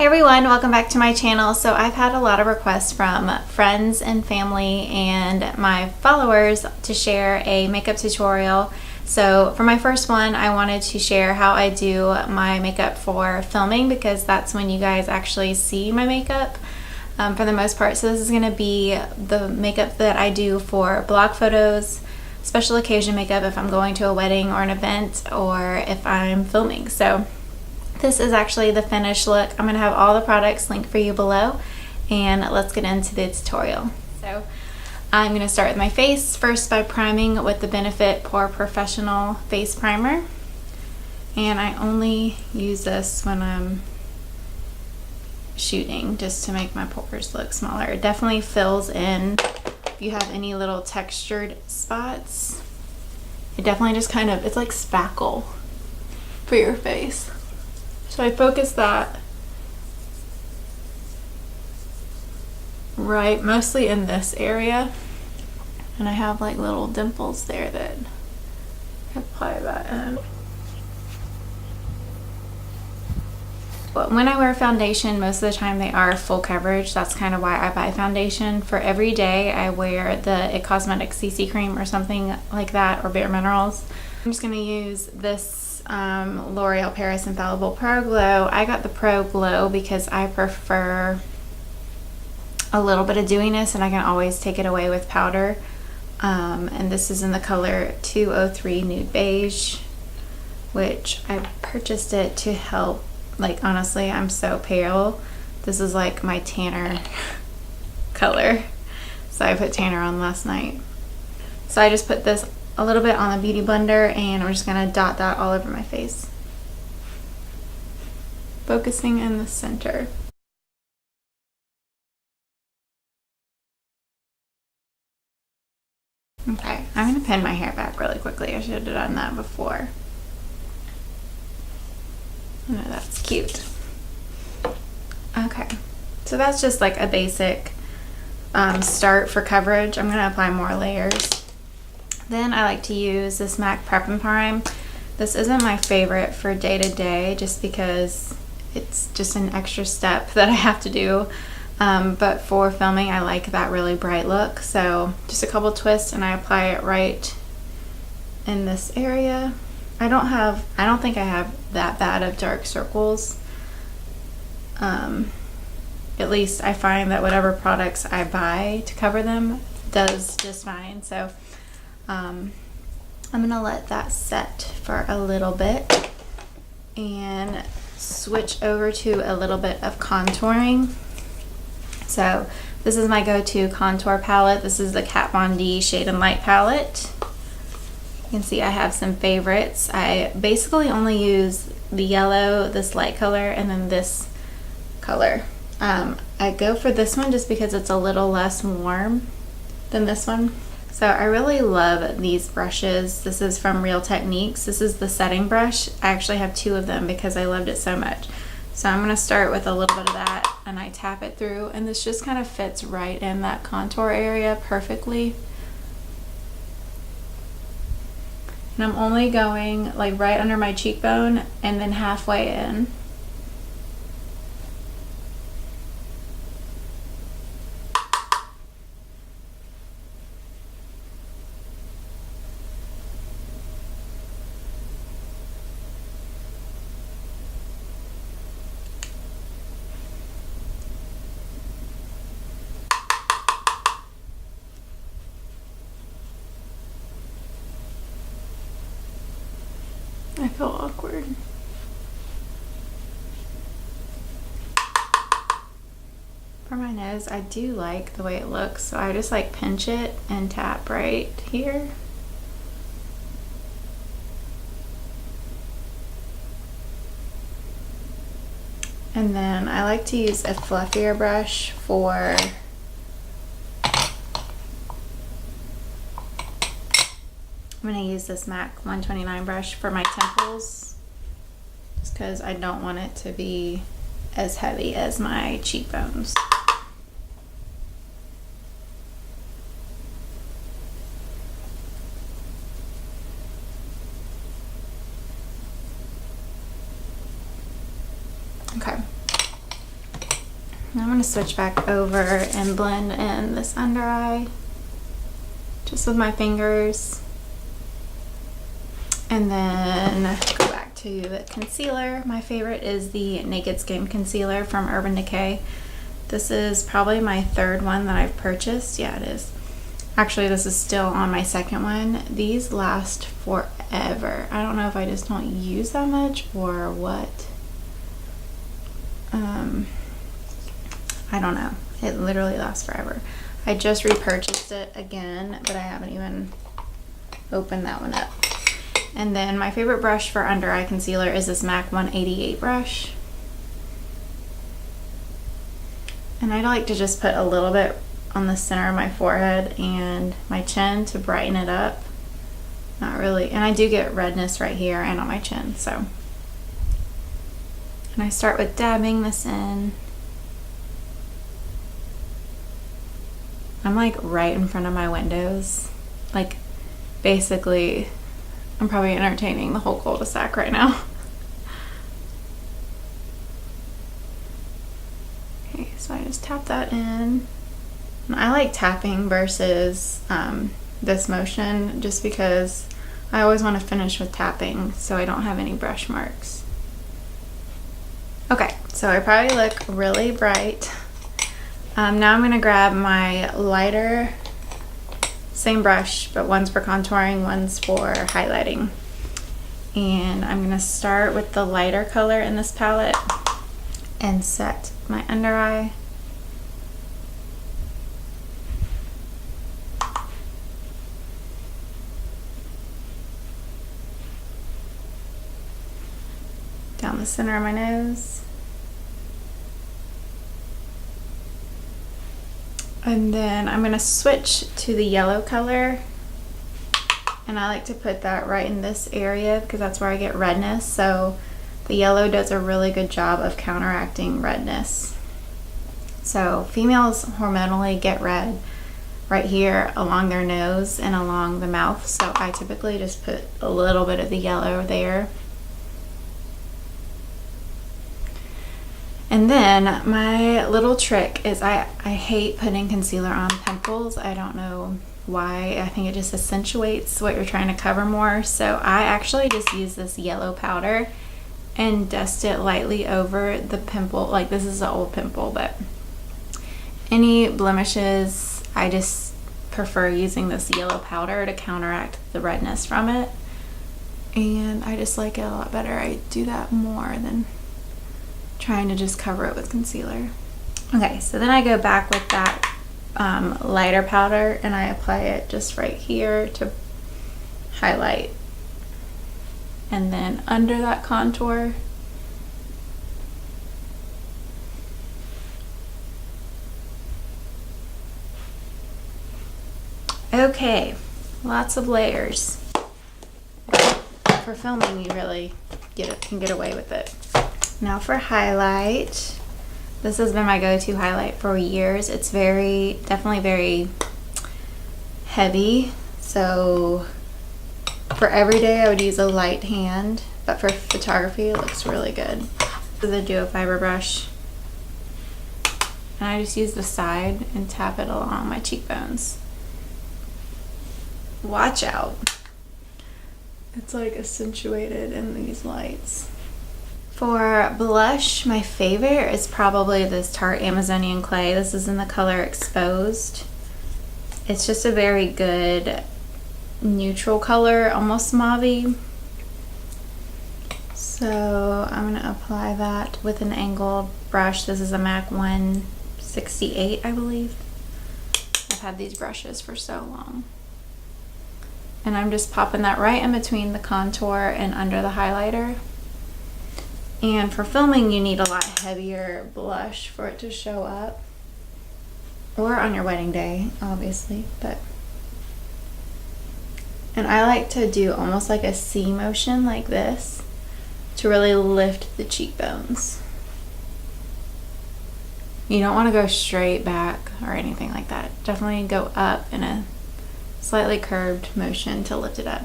everyone, welcome back to my channel. So I've had a lot of requests from friends and family and my followers to share a makeup tutorial. So for my first one, I wanted to share how I do my makeup for filming, because that's when you guys actually see my makeup for the most part. So this is going to be the makeup that I do for blog photos, special occasion makeup if I'm going to a wedding or an event, or if I'm filming. So this is actually the finished look. I'm going to have all the products linked for you below, and let's get into the tutorial. So I'm going to start with my face first by priming with the Benefit Pore Professional Face Primer, and I only use this when I'm shooting just to make my pores look smaller. It definitely fills in if you have any little textured spots. It definitely just kind of, it's like spackle for your face. So I focus that right mostly in this area, and I have like little dimples there that I apply that in. But when I wear foundation, most of the time they are full coverage. That's kind of why I buy foundation. For every day I wear the It Cosmetics CC cream or something like that, or Bare Minerals. I'm just going to use this L'Oreal Paris Infallible Pro Glow. I got the Pro Glow because I prefer a little bit of dewiness, and I can always take it away with powder. And this is in the color 203 Nude Beige, which I purchased it to help. Like, honestly, I'm so pale. This is like my tanner color. So I put tanner on last night. So I just put this a little bit on the Beauty Blender, and I'm just going to dot that all over my face, focusing in the center. Okay, I'm going to pin my hair back really quickly. I should have done that before. Oh, that's cute. Okay, so that's just like a basic start for coverage. I'm going to apply more layers. Then I like to use this MAC Prep and Prime. This isn't my favorite for day-to-day just because it's just an extra step that I have to do. But for filming, I like that really bright look. So just a couple twists, and I apply it right in this area. I don't think I have that bad of dark circles. At least I find that whatever products I buy to cover them does just fine. So I'm gonna let that set for a little bit and switch over to a little bit of contouring. So this is my go-to contour palette. This is the Kat Von D Shade and Light palette. You can see I have some favorites. I basically only use the yellow, this light color, and then this color. I go for this one just because it's a little less warm than this one. So I really love these brushes. This is from Real Techniques. This is the setting brush. I actually have two of them because I loved it so much. So I'm going to start with a little bit of that, and I tap it through, and this just kind of fits right in that contour area perfectly. And I'm only going like right under my cheekbone and then halfway in. I feel awkward. For my nose, I do like the way it looks, so I just like pinch it and tap right here. And then I like to use a fluffier brush for I'm going to use this MAC 129 brush for my temples, just because I don't want it to be as heavy as my cheekbones. Okay. I'm going to switch back over and blend in this under eye just with my fingers. And then go back to the concealer. My favorite is the Naked Skin Concealer from Urban Decay. This is probably my third one that I've purchased. Yeah, it is. Actually, this is still on my second one. These last forever. I don't know if I just don't use that much or what. I don't know. It literally lasts forever. I just repurchased it again, but I haven't even opened that one up. And then my favorite brush for under eye concealer is this MAC 188 brush. And I like to just put a little bit on the center of my forehead and my chin to brighten it up. Not really. And I do get redness right here and on my chin, so. And I start with dabbing this in. I'm like right in front of my windows. Like basically, I'm probably entertaining the whole cul-de-sac right now. Okay, so I just tap that in. And I like tapping versus this motion just because I always want to finish with tapping so I don't have any brush marks. Okay, so I probably look really bright. Now I'm going to grab my lighter, same brush, but one's for contouring, one's for highlighting. And I'm going to start with the lighter color in this palette and set my under eye. Down the center of my nose. And then I'm going to switch to the yellow color, and I like to put that right in this area because that's where I get redness. So the yellow does a really good job of counteracting redness. So females hormonally get red right here along their nose and along the mouth. So I typically just put a little bit of the yellow there. And then my little trick is I hate putting concealer on pimples. I don't know why. I think it just accentuates what you're trying to cover more. So I actually just use this yellow powder and dust it lightly over the pimple. Like this is an old pimple, but any blemishes, I just prefer using this yellow powder to counteract the redness from it. And I just like it a lot better. I do that more than trying to just cover it with concealer. Okay, so then I go back with that lighter powder and I apply it just right here to highlight. And then under that contour. Okay, lots of layers. For filming, you really can get away with it. Now for highlight, this has been my go-to highlight for years. It's definitely very heavy. So for everyday, I would use a light hand, but for photography, it looks really good. This is a duo fiber brush, and I just use the side and tap it along my cheekbones. Watch out. It's like accentuated in these lights. For blush, my favorite is probably this Tarte Amazonian Clay. This is in the color Exposed. It's just a very good neutral color, almost mauve-y. So I'm going to apply that with an angled brush. This is a MAC 168, I believe. I've had these brushes for so long. And I'm just popping that right in between the contour and under the highlighter. And for filming, you need a lot heavier blush for it to show up. Or on your wedding day, obviously. And I like to do almost like a C motion like this to really lift the cheekbones. You don't want to go straight back or anything like that. Definitely go up in a slightly curved motion to lift it up.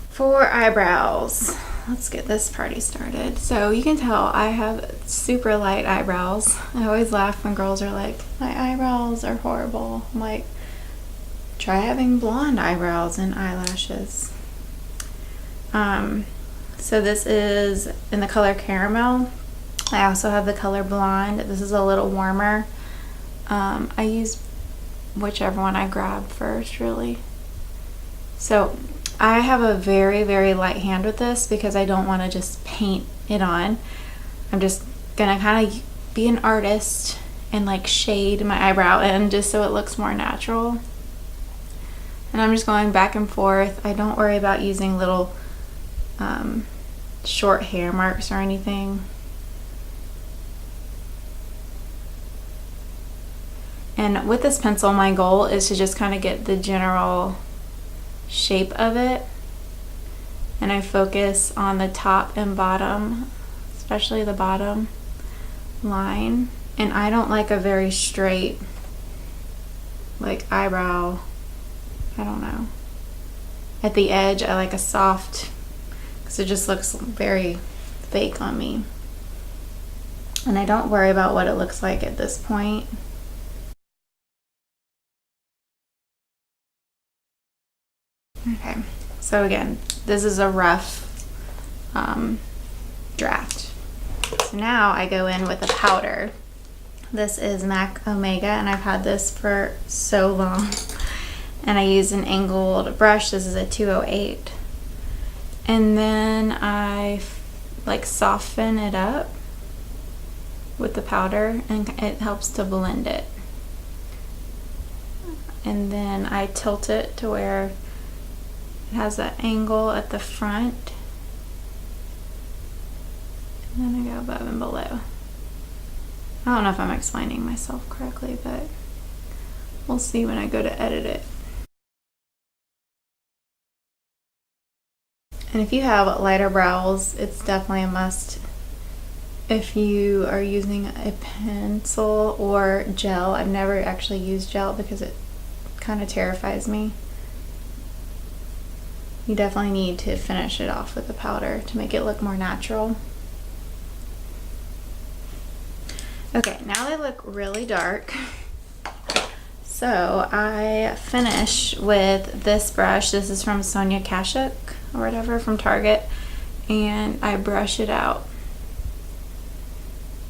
For eyebrows, let's get this party started. So you can tell I have super light eyebrows. I always laugh when girls are like, my eyebrows are horrible. I'm like, try having blonde eyebrows and eyelashes. So this is in the color caramel. I also have the color blonde. This is a little warmer. I use whichever one I grab first, really. So I have a very, very light hand with this because I don't want to just paint it on. I'm just gonna kind of be an artist and like shade my eyebrow in just so it looks more natural. And I'm just going back and forth. I don't worry about using little short hair marks or anything. And with this pencil, my goal is to just kind of get the general shape of it, and I focus on the top and bottom, especially the bottom line. And I don't like a very straight like eyebrow. I don't know, at the edge I like a soft, because it just looks very fake on me, and I don't worry about what it looks like at this point. Okay, so again, this is a rough draft. So now I go in with a powder. This is MAC Omega, and I've had this for so long. And I use an angled brush. This is a 208. And then I like soften it up with the powder, and it helps to blend it. And then I tilt it to where it has an angle at the front, and then I go above and below. I don't know if I'm explaining myself correctly, but we'll see when I go to edit it. And if you have lighter brows, it's definitely a must. If you are using a pencil or gel, I've never actually used gel because it kind of terrifies me. You definitely need to finish it off with the powder to make it look more natural. Okay, now they look really dark. So I finish with this brush. This is from Sonia Kashuk or whatever, from Target, and I brush it out.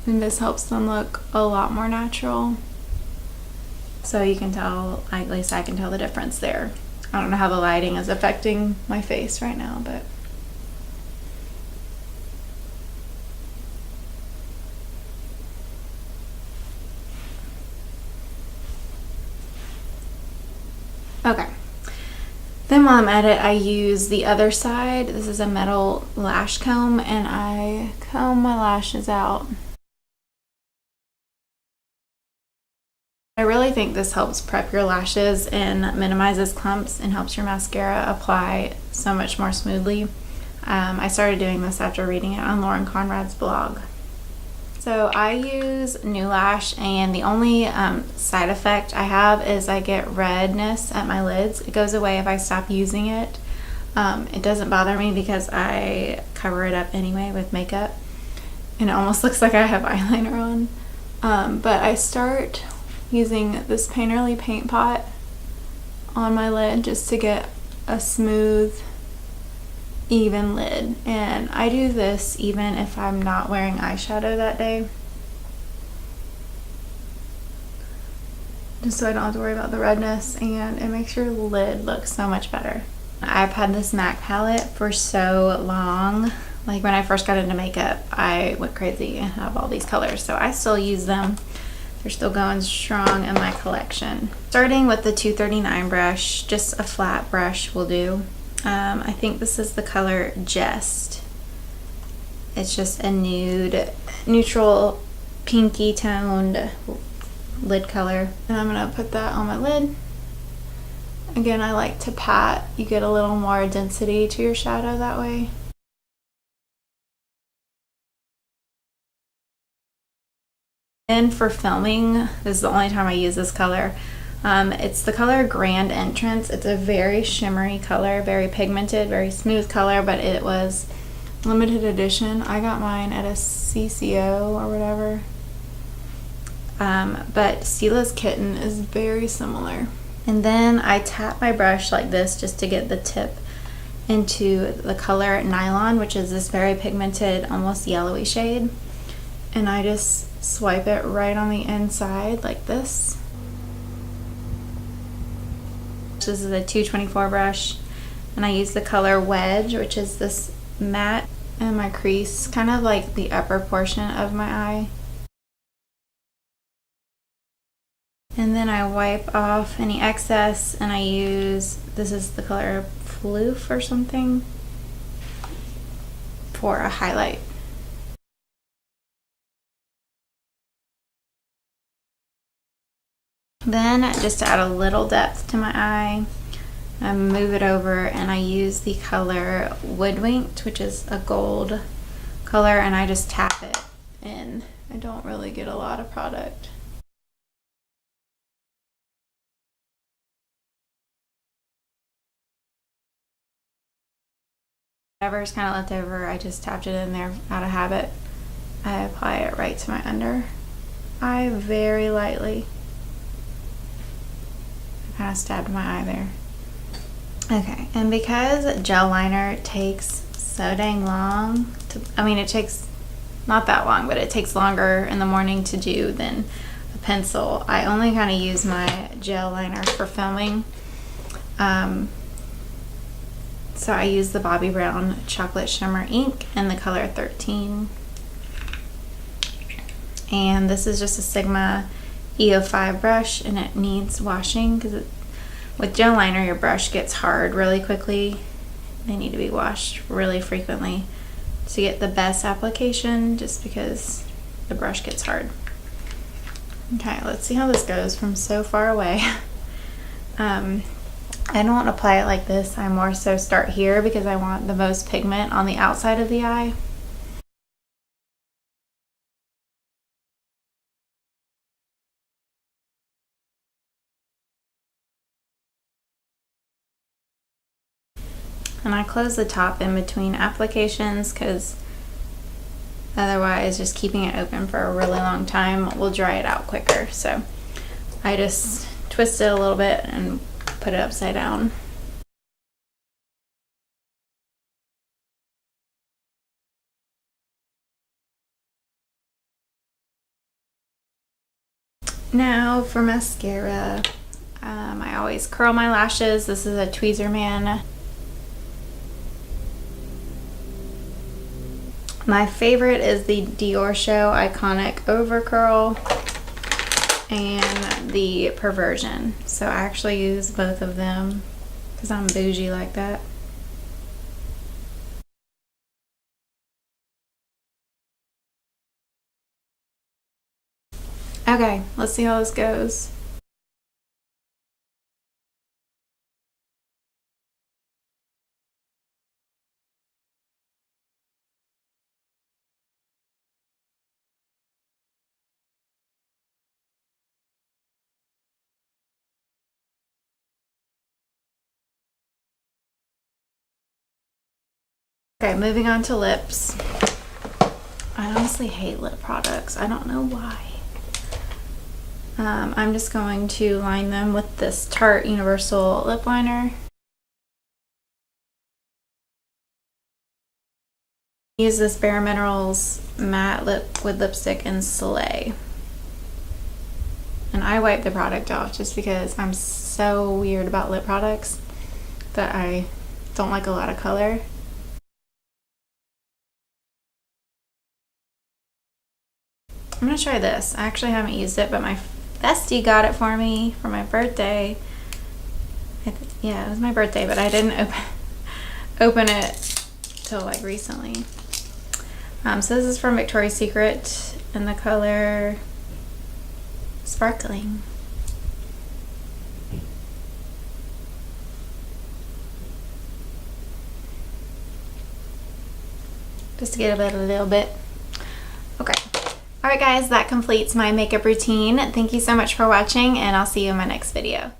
And this helps them look a lot more natural. So you can tell, at least I can tell the difference there. I don't know how the lighting is affecting my face right now, but okay. Then while I'm at it, I use the other side. This is a metal lash comb, and I comb my lashes out. I really think this helps prep your lashes and minimizes clumps and helps your mascara apply so much more smoothly. I started doing this after reading it on Lauren Conrad's blog. So I use New Lash, and the only side effect I have is I get redness at my lids. It goes away if I stop using it. It doesn't bother me because I cover it up anyway with makeup, and it almost looks like I have eyeliner on. But I start using this Painterly paint pot on my lid just to get a smooth, even lid. And I do this even if I'm not wearing eyeshadow that day, just so I don't have to worry about the redness, and it makes your lid look so much better. I've had this MAC palette for so long. Like when I first got into makeup, I went crazy and have all these colors, so I still use them. They're still going strong in my collection. Starting with the 239 brush, just a flat brush will do. I think this is the color Jest. It's just a nude, neutral, pinky toned lid color. And I'm gonna put that on my lid. Again, I like to pat. You get a little more density to your shadow that way. And for filming, this is the only time I use this color. It's the color Grand Entrance. It's a very shimmery color, very pigmented, very smooth color, but it was limited edition. I got mine at a CCO or whatever. But Stila's Kitten is very similar. And then I tap my brush like this just to get the tip into the color Nylon, which is this very pigmented, almost yellowy shade. And I just swipe it right on the inside like this. This is a 224 brush, and I use the color Wedge, which is this matte in my crease, kind of like the upper portion of my eye. And then I wipe off any excess, and I use, this is the color Floof or something, for a highlight. Then, just to add a little depth to my eye, I move it over and I use the color Woodwinked, which is a gold color, and I just tap it in. I don't really get a lot of product. Whatever's kind of left over, I just tapped it in there out of habit. I apply it right to my under eye very lightly. I kind of stabbed my eye there. Okay, and because gel liner takes so dang long to, I mean, it takes not that long, but it takes longer in the morning to do than a pencil, I only kind of use my gel liner for filming. So I use the Bobbi Brown Chocolate Shimmer ink in the color 13. And this is just a Sigma E05 brush, and it needs washing because with gel liner your brush gets hard really quickly. They need to be washed really frequently to get the best application, just because the brush gets hard. Okay, let's see how this goes from so far away. I don't apply it like this. I more so start here because I want the most pigment on the outside of the eye. And I close the top in between applications because otherwise just keeping it open for a really long time will dry it out quicker. So I just twist it a little bit and put it upside down. Now for mascara, I always curl my lashes. This is a Tweezerman. My favorite is the Dior Show Iconic Over Curl and the Perversion. So I actually use both of them because I'm bougie like that. Okay, let's see how this goes. Okay, moving on to lips. I honestly hate lip products. I don't know why. I'm just going to line them with this Tarte Universal Lip Liner. Use this Bare Minerals matte liquid lipstick in Soleil. And I wipe the product off just because I'm so weird about lip products that I don't like a lot of color. I'm gonna try this. I actually haven't used it, but my bestie got it for me for my birthday. Yeah, it was my birthday, but I didn't open it till like recently. So this is from Victoria's Secret in the color Sparkling. Just to get a little bit. Okay. Alright guys, that completes my makeup routine. Thank you so much for watching, and I'll see you in my next video.